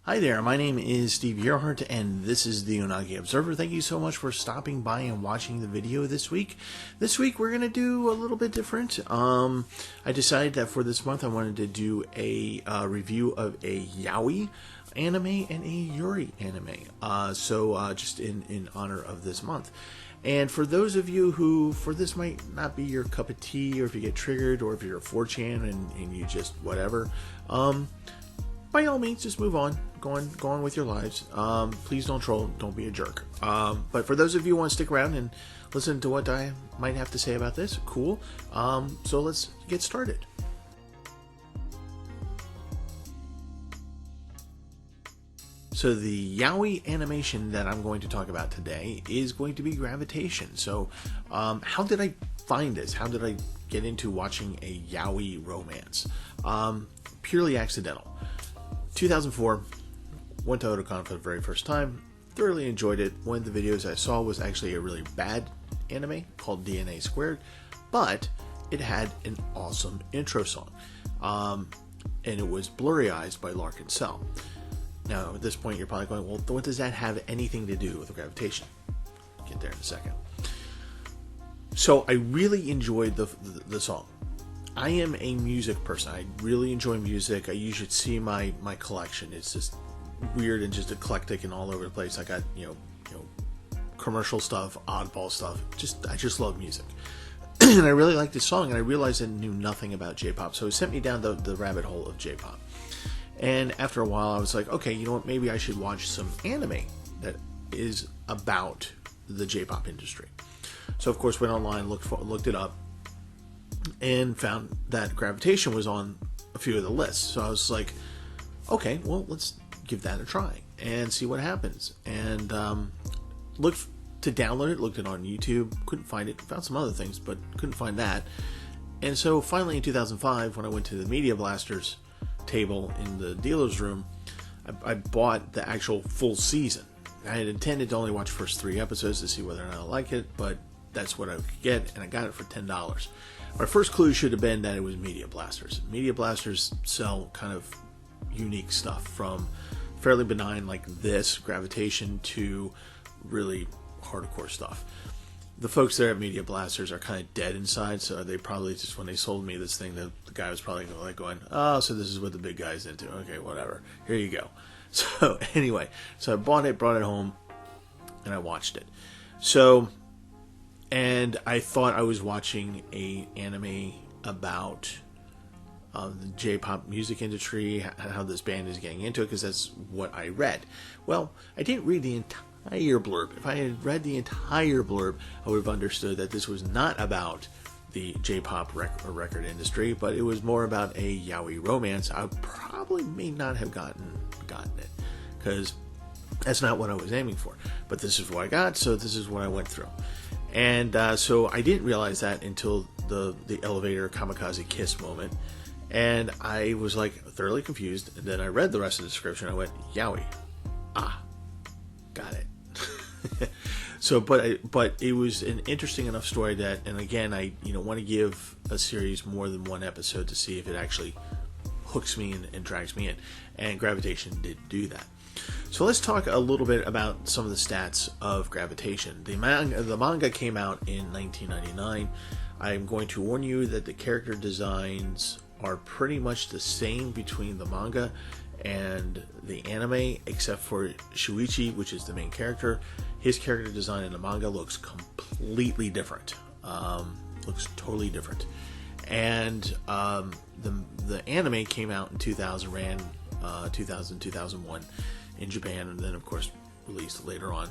Hi there, my name is Steve Earhart, and this is the Unagi Observer. Thank you so much for stopping by and watching the video this week. This week we're going to do a little bit different. I decided that for this month I wanted to do a review of a yaoi anime and a yuri anime. Just in honor of this month. And for those of you who, for this might not be your cup of tea, or if you get triggered, or if you're a 4chan and you just whatever, by all means, just move on. Go on with your lives. Please don't troll. Don't be a jerk. But for those of you who want to stick around and listen to what I might have to say about this, cool. So let's get started. So the yaoi animation that I'm going to talk about today is going to be Gravitation. So how did I find this? How did I get into watching a yaoi romance? Purely accidental. 2004, went to Otaku for the very first time, thoroughly enjoyed it. One of the videos I saw was actually a really bad anime called DNA Squared, but it had an awesome intro song, and it was Blurry Eyes by Larkin Cell. Now, at this point, you're probably going, well, what does that have anything to do with Gravitation? I'll get there in a second. So I really enjoyed the song. I am a music person. I really enjoy music. You should see my collection. It's just weird and just eclectic and all over the place. I got commercial stuff, oddball stuff. I just love music, and I really liked this song. And I realized I knew nothing about J-pop, so it sent me down the rabbit hole of J-pop. And after a while, I was like, okay, you know what? Maybe I should watch some anime that is about the J-pop industry. So of course, went online, looked it up, and found that Gravitation was on a few of the lists. So I was like, okay, well, let's give that a try and see what happens. And looked to download it, looked it on YouTube, couldn't find it, found some other things, but couldn't find that. And so finally in 2005, when I went to the Media Blasters table in the dealer's room, I bought the actual full season. I had intended to only watch the first 3 episodes to see whether or not I like it, but that's what I could get, and I got it for $10. My first clue should have been that it was Media Blasters. Media Blasters sell kind of unique stuff, from fairly benign like this, Gravitation, to really hardcore stuff. The folks there at Media Blasters are kind of dead inside, so they probably just, when they sold me this thing, the guy was probably going, oh, so this is what the big guy's into. Okay, whatever. Here you go. So anyway, so I bought it, brought it home, and I watched it. And I thought I was watching an anime about the J-pop music industry, how this band is getting into it, because that's what I read. Well, I didn't read the entire blurb. If I had read the entire blurb, I would have understood that this was not about the J-pop record industry, but it was more about a yaoi romance. I probably may not have gotten it, because that's not what I was aiming for. But this is what I got, so this is what I went through. And so I didn't realize that until the elevator kamikaze kiss moment. And I was like thoroughly confused. And then I read the rest of the description. I went, yaoi. Got it. So, but it was an interesting enough story that, and again, I want to give a series more than one episode to see if it actually hooks me and drags me in. And Gravitation did do that. So let's talk a little bit about some of the stats of Gravitation. The manga came out in 1999. I'm going to warn you that the character designs are pretty much the same between the manga and the anime, except for Shuichi, which is the main character. His character design in the manga looks completely different. Looks totally different. And the anime came out in 2000, ran 2000, 2001 in Japan, and then of course released later on.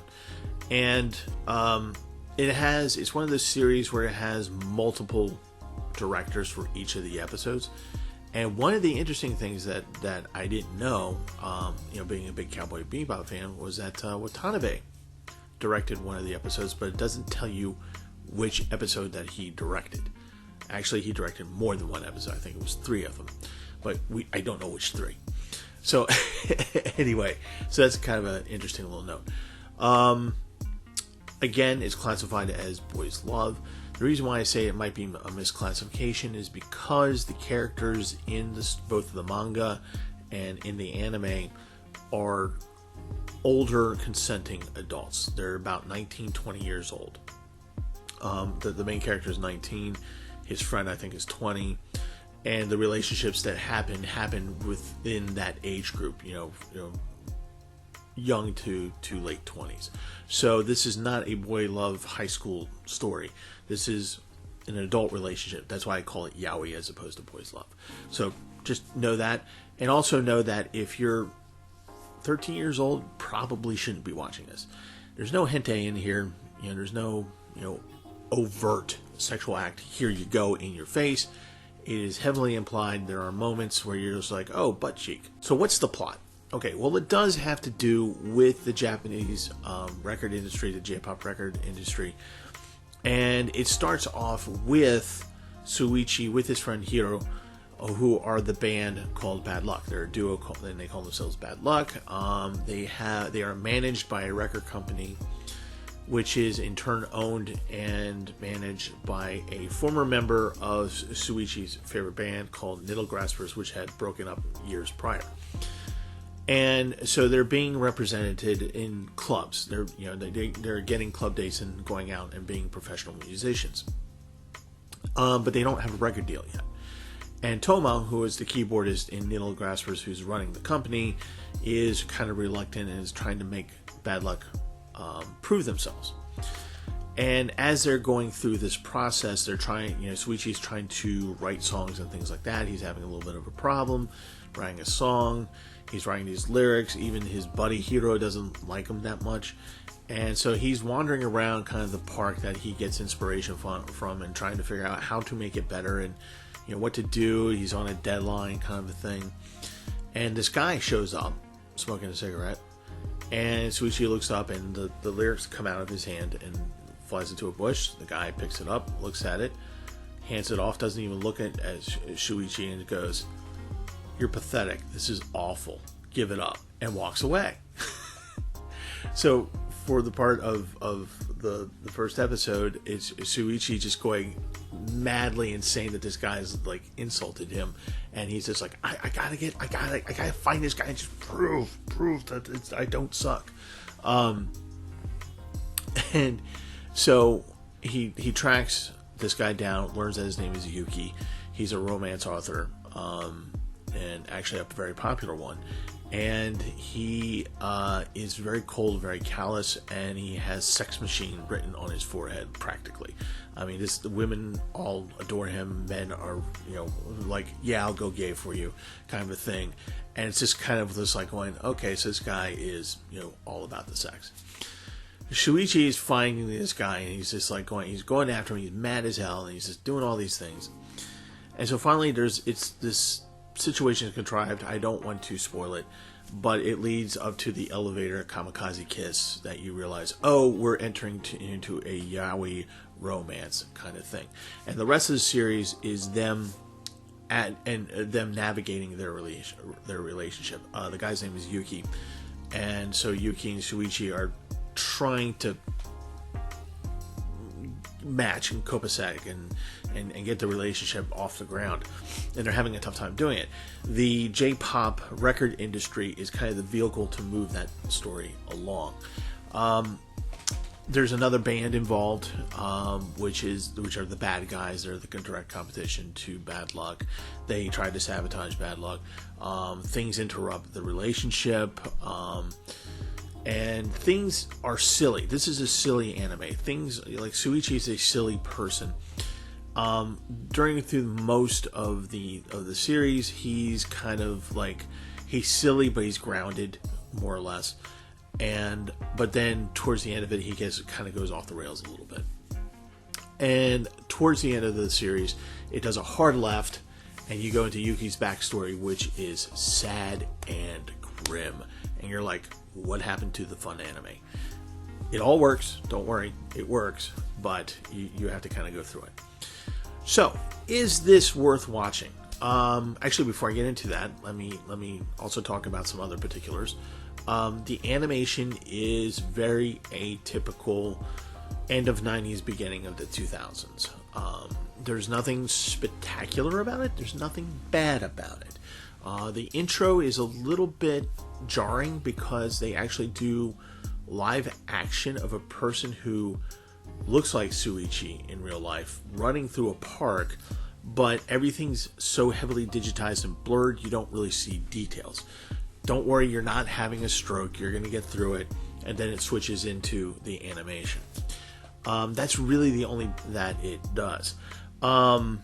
And it's one of those series where it has multiple directors for each of the episodes. And one of the interesting things that I didn't know, being a big Cowboy Bebop fan, was that Watanabe directed one of the episodes, but it doesn't tell you which episode that he directed. Actually, he directed more than one episode. I think it was 3 of them, but I don't know which 3. So anyway, so that's kind of an interesting little note. Again, it's classified as boys love. The reason why I say it might be a misclassification is because the characters in both the manga and in the anime are older consenting adults. They're about 19, 20 years old. The main character is 19. His friend, I think, is 20. And the relationships that happen within that age group, young to late 20s. So this is not a boy love high school story. This is an adult relationship. That's why I call it yaoi as opposed to boys love. So just know that. And also know that if you're 13 years old, probably shouldn't be watching this. There's no hentai in here. There's no, overt sexual act. Here you go in your face. It is heavily implied. There are moments where you're just like, oh, butt cheek. So what's the plot? Okay, well, it does have to do with the Japanese record industry, the J-pop record industry. And it starts off with Shuichi with his friend Hiro, who are the band called Bad Luck. They're a duo, and they call themselves Bad Luck. They are managed by a record company, which is in turn owned and managed by a former member of Shuichi's favorite band called Needle Graspers, which had broken up years prior. And so they're being represented in clubs. They're getting club dates and going out and being professional musicians. But they don't have a record deal yet. And Toma, who is the keyboardist in Needle Graspers, who's running the company, is kind of reluctant and is trying to make Bad Luck prove themselves. And as they're going through this process, they're trying, Shuichi's trying to write songs and things like that. He's having a little bit of a problem writing a song. He's writing these lyrics. Even his buddy Hiro doesn't like him that much. And so he's wandering around kind of the park that he gets inspiration from and trying to figure out how to make it better and what to do. He's on a deadline kind of a thing. And this guy shows up smoking a cigarette. And Shuichi looks up and the lyrics come out of his hand and flies into a bush. The guy picks it up, looks at it, hands it off, doesn't even look at Shuichi, and goes, "You're pathetic. This is awful. Give it up," and walks away. So for the part of the first episode, it's Shuichi just going madly insane that this guy's like insulted him, and he's just like, I gotta find this guy and just prove that I don't suck. And so he tracks this guy down, learns that his name is Yuki. He's a romance author, and actually a very popular one. And he is very cold, very callous, and he has sex machine written on his forehead, practically. I mean, the women all adore him. Men are, like, yeah, I'll go gay for you, kind of a thing. And it's just kind of this like going, okay, so this guy is, all about the sex. Shuichi is finding this guy, and he's just like he's going after him. He's mad as hell, and he's just doing all these things. And so finally, it's this situation is contrived. I don't want to spoil it, but it leads up to the elevator kamikaze kiss that you realize, oh, we're entering into a yaoi romance kind of thing. And the rest of the series is them them navigating their relationship. The guy's name is Yuki, and so Yuki and Shuichi are trying to match and copacetic and get the relationship off the ground, and they're having a tough time doing it. The J-pop record industry is kind of the vehicle to move that story along. There's another band involved, which are the bad guys. They're the direct competition to Bad Luck. They tried to sabotage Bad Luck. Things interrupt the relationship, and things are silly. This is a silly anime. Things like Shuichi is a silly person. Through most of the series, he's kind of like, he's silly, but he's grounded, more or less. But then towards the end of it, he kind of goes off the rails a little bit. And towards the end of the series, it does a hard left, and you go into Yuki's backstory, which is sad and grim. And you're like, what happened to the fun anime? It all works. Don't worry, it works, but you have to kind of go through it. So, is this worth watching? Actually, before I get into that, let me also talk about some other particulars. The animation is very atypical, end of 90s, beginning of the 2000s. There's nothing spectacular about it. There's nothing bad about it. The intro is a little bit jarring because they actually do live action of a person who looks like Suichi in real life running through a park, but everything's so heavily digitized and blurred you don't really see details. Don't worry, you're not having a stroke. You're going to get through it, and then it switches into the animation. That's really the only that it does. The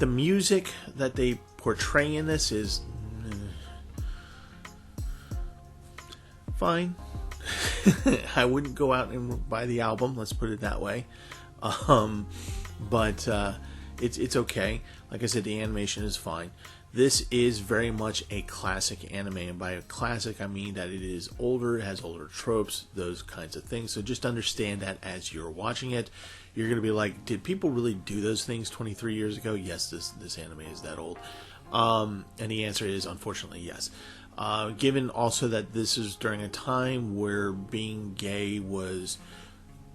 music that they portray in this is fine. I wouldn't go out and buy the album, let's put it that way. But it's okay. Like I said, the animation is fine. This is very much a classic anime, and by a classic I mean that it is older, it has older tropes, those kinds of things. So just understand that as you're watching it, you're going to be like, did people really do those things 23 years ago? Yes, this anime is that old. And the answer is unfortunately yes. Given also that this is during a time where being gay was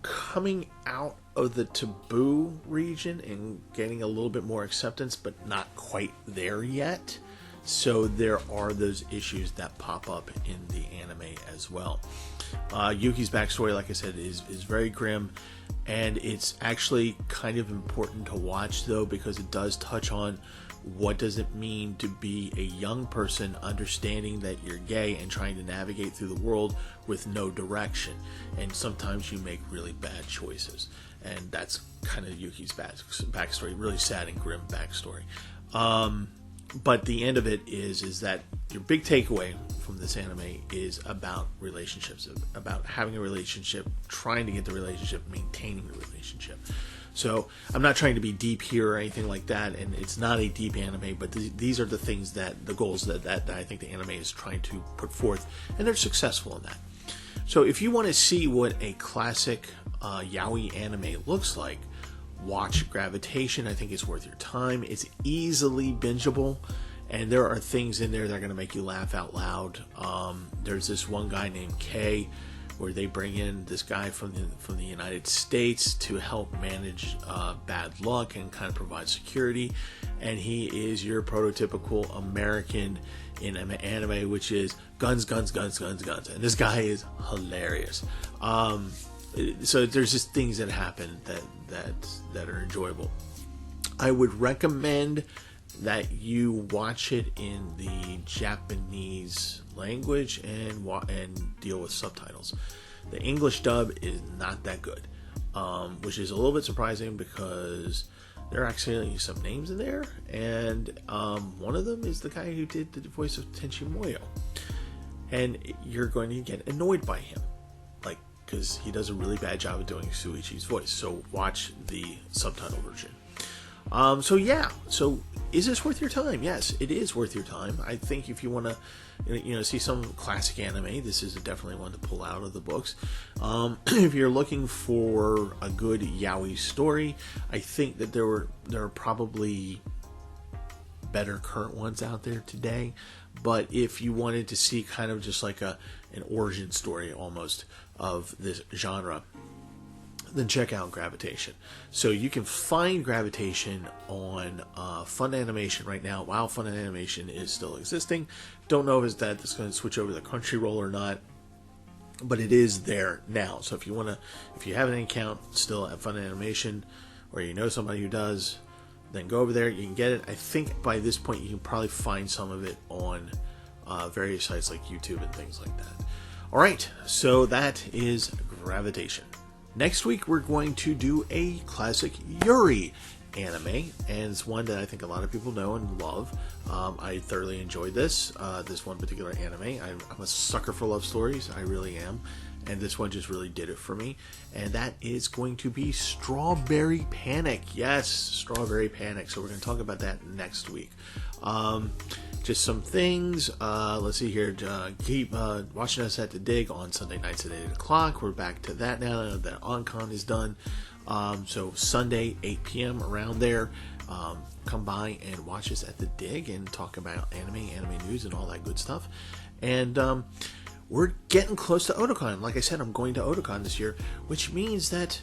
coming out of the taboo region and getting a little bit more acceptance, but not quite there yet. So there are those issues that pop up in the anime as well. Yuki's backstory, like I said, is very grim, and it's actually kind of important to watch though, because it does touch on what does it mean to be a young person understanding that you're gay and trying to navigate through the world with no direction. And sometimes you make really bad choices. And that's kind of Yuki's backstory, really sad and grim backstory. But the end of it is that your big takeaway from this anime is about relationships, about having a relationship, trying to get the relationship, maintaining the relationship. So I'm not trying to be deep here or anything like that, and it's not a deep anime, but these are the things the goals that I think the anime is trying to put forth, and they're successful in that. So if you want to see what a classic yaoi anime looks like, watch Gravitation. I think it's worth your time. It's easily bingeable, and there are things in there that are going to make you laugh out loud. There's this one guy named K, where they bring in this guy from the United States to help manage bad luck and kind of provide security, and he is your prototypical American in an anime, which is guns, guns, guns, guns, guns, and this guy is hilarious. So there's just things that happen that are enjoyable. I would recommend that you watch it in the Japanese language and deal with subtitles. The English dub is not that good, which is a little bit surprising because there are actually some names in there, and one of them is the guy who did the voice of Tenchi Muyo, and you're going to get annoyed by him, because he does a really bad job of doing Suichi's voice. So watch the subtitle version. So is this worth your time? Yes, it is worth your time. I think if you want to, see some classic anime, this is definitely one to pull out of the books. If you're looking for a good yaoi story, I think that there are probably better current ones out there today. But if you wanted to see kind of just like an origin story almost of this genre, then check out Gravitation. So you can find Gravitation on Fun Animation right now, while Fun Animation is still existing. Don't know if it's going to switch over to Crunchyroll or not, but it is there now. So if you have an account still at Fun Animation, or you know somebody who does, then go over there. You can get it. I think by this point you can probably find some of it on various sites like YouTube and things like that. All right, so that is Gravitation. Next week, we're going to do a classic Yuri anime, and it's one that I think a lot of people know and love. I thoroughly enjoyed this one particular anime. I'm a sucker for love stories. I really am. And this one just really did it for me. And that is going to be Strawberry Panic. Yes, Strawberry Panic. So we're going to talk about that next week. Just some things. Let's see here. Keep watching us at The Dig on Sunday nights at 8 o'clock. We're back to that now that OnCon is done. So Sunday, 8 p.m. around there. Come by and watch us at The Dig and talk about anime news and all that good stuff. And we're getting close to Otaku. Like I said, I'm going to Otaku this year, which means that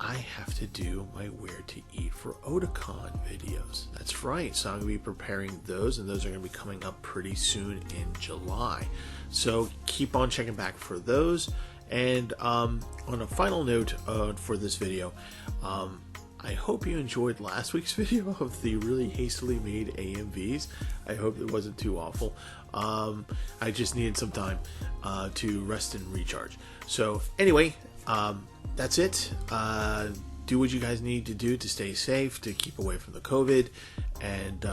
I have to do my Where to Eat for Otaku videos. That's right. So I'm going to be preparing those, and those are going to be coming up pretty soon in July. So keep on checking back for those. And on a final note for this video, I hope you enjoyed last week's video of the really hastily made AMVs. I hope it wasn't too awful. I just needed some time to rest and recharge. So anyway, that's it. Do what you guys need to do to stay safe, to keep away from the COVID. And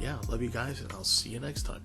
yeah, love you guys, and I'll see you next time.